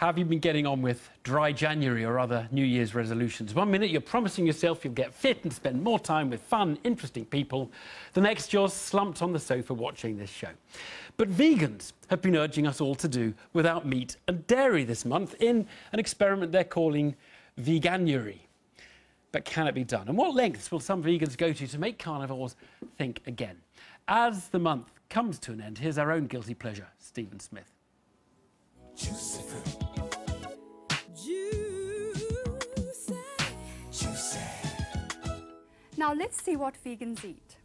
How have you been getting on with dry January or other New Year's resolutions? One minute you're promising yourself you'll get fit and spend more time with fun, interesting people. The next you're slumped on the sofa watching this show. But vegans have been urging us all to do without meat and dairy this month in an experiment they're calling Veganuary. But can it be done? And what lengths will some vegans go to make carnivores think again? As the month comes to an end, here's our own guilty pleasure, Stephen Smith. Juicy. Now let's see what vegans eat.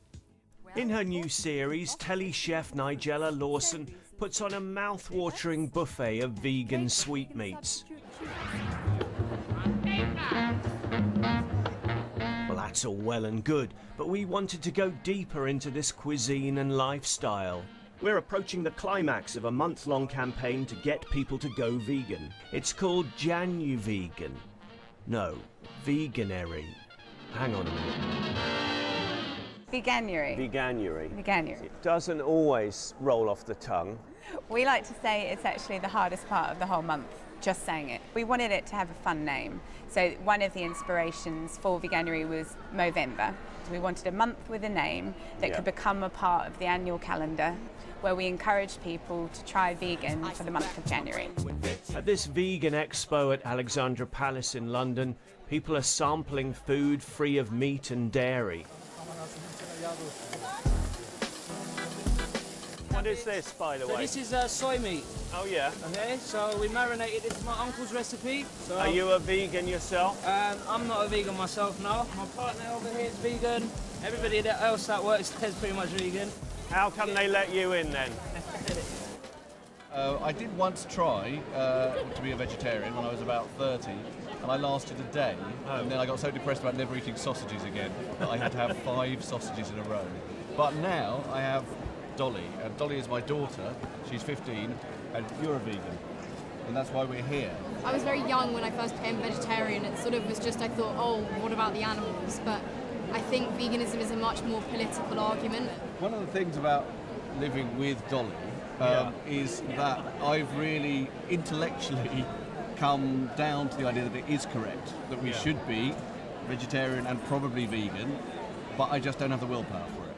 In her new series, telly chef Nigella Lawson puts on a mouth-watering buffet of vegan sweetmeats. Well, that's all well and good, but we wanted to go deeper into this cuisine and lifestyle. We're approaching the climax of a month-long campaign to get people to go vegan. It's called Vegan. No, Veganuary. Hang on a minute. Veganuary. Veganuary. Veganuary. It doesn't always roll off the tongue. We like to say it's actually the hardest part of the whole month, just saying it. We wanted it to have a fun name. So one of the inspirations for Veganuary was Movember. We wanted a month with a name that could become a part of the annual calendar, where we encourage people to try vegan for the month of January. At this vegan expo at Alexandra Palace in London, people are sampling food free of meat and dairy. What is this, by the way? This is soy meat. Oh, yeah. Okay, so we marinated. This is my uncle's recipe. So, are you a vegan yourself? I'm not a vegan myself, no. My partner over here is vegan. Everybody else that works there is pretty much vegan. How come they let you in, then? I did once try to be a vegetarian when I was about 30, and I lasted a day, and then I got so depressed about never eating sausages again that I had to have 5 sausages in a row. But now I have Dolly, and Dolly is my daughter. She's 15, and you're a vegan, and that's why we're here. I was very young when I first became vegetarian. It sort of was just, I thought, oh, what about the animals? But I think veganism is a much more political argument. One of the things about living with Dolly is that I've really intellectually come down to the idea that it is correct, that we should be vegetarian and probably vegan, but I just don't have the willpower for it.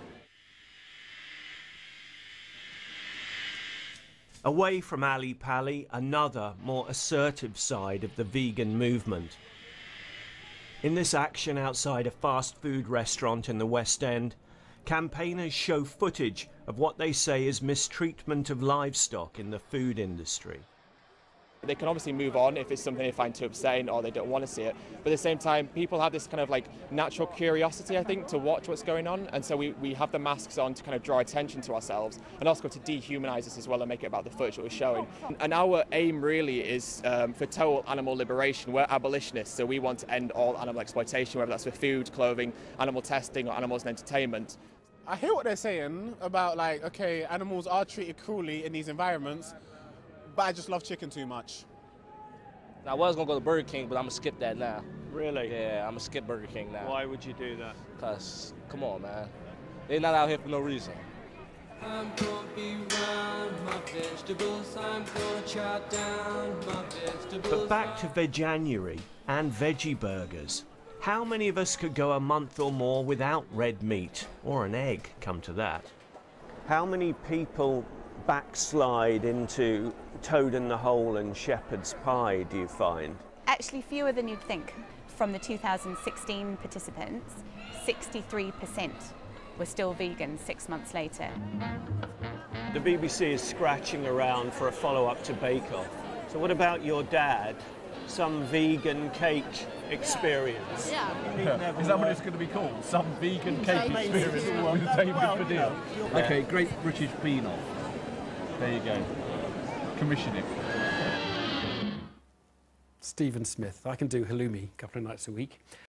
Away from Ali Pali, another, more assertive side of the vegan movement. In this action outside a fast food restaurant in the West End, campaigners show footage of what they say is mistreatment of livestock in the food industry. They can obviously move on if it's something they find too upsetting or they don't want to see it. But at the same time, people have this kind of like natural curiosity, I think, to watch what's going on. And so we have the masks on to kind of draw attention to ourselves and also to dehumanize us as well and make it about the footage that we're showing. And our aim really is for total animal liberation. We're abolitionists, so we want to end all animal exploitation, whether that's for food, clothing, animal testing or animals and entertainment. I hear what they're saying about, like, okay, animals are treated cruelly in these environments, but I just love chicken too much. I was going to go to Burger King, but I'm going to skip that now. Really? Yeah, I'm going to skip Burger King now. Why would you do that? Because, come on, man. They're not out here for no reason. I'm gonna be around my vegetables. I'm gonna chop down my vegetables. But back to Veganuary and veggie burgers. How many of us could go a month or more without red meat, or an egg, come to that? How many people backslide into toad in the hole and shepherd's pie, do you find? Actually, fewer than you'd think. From the 2016 participants, 63% were still vegan 6 months later. The BBC is scratching around for a follow-up to Bake Off. So what about your dad? Some vegan cake experience? Yeah. Is that what it's going to be called? Some vegan cake experience with David Baddiel. Okay, Great British Bean-Off. There you go. Commission it. Stephen Smith. I can do halloumi a couple of nights a week.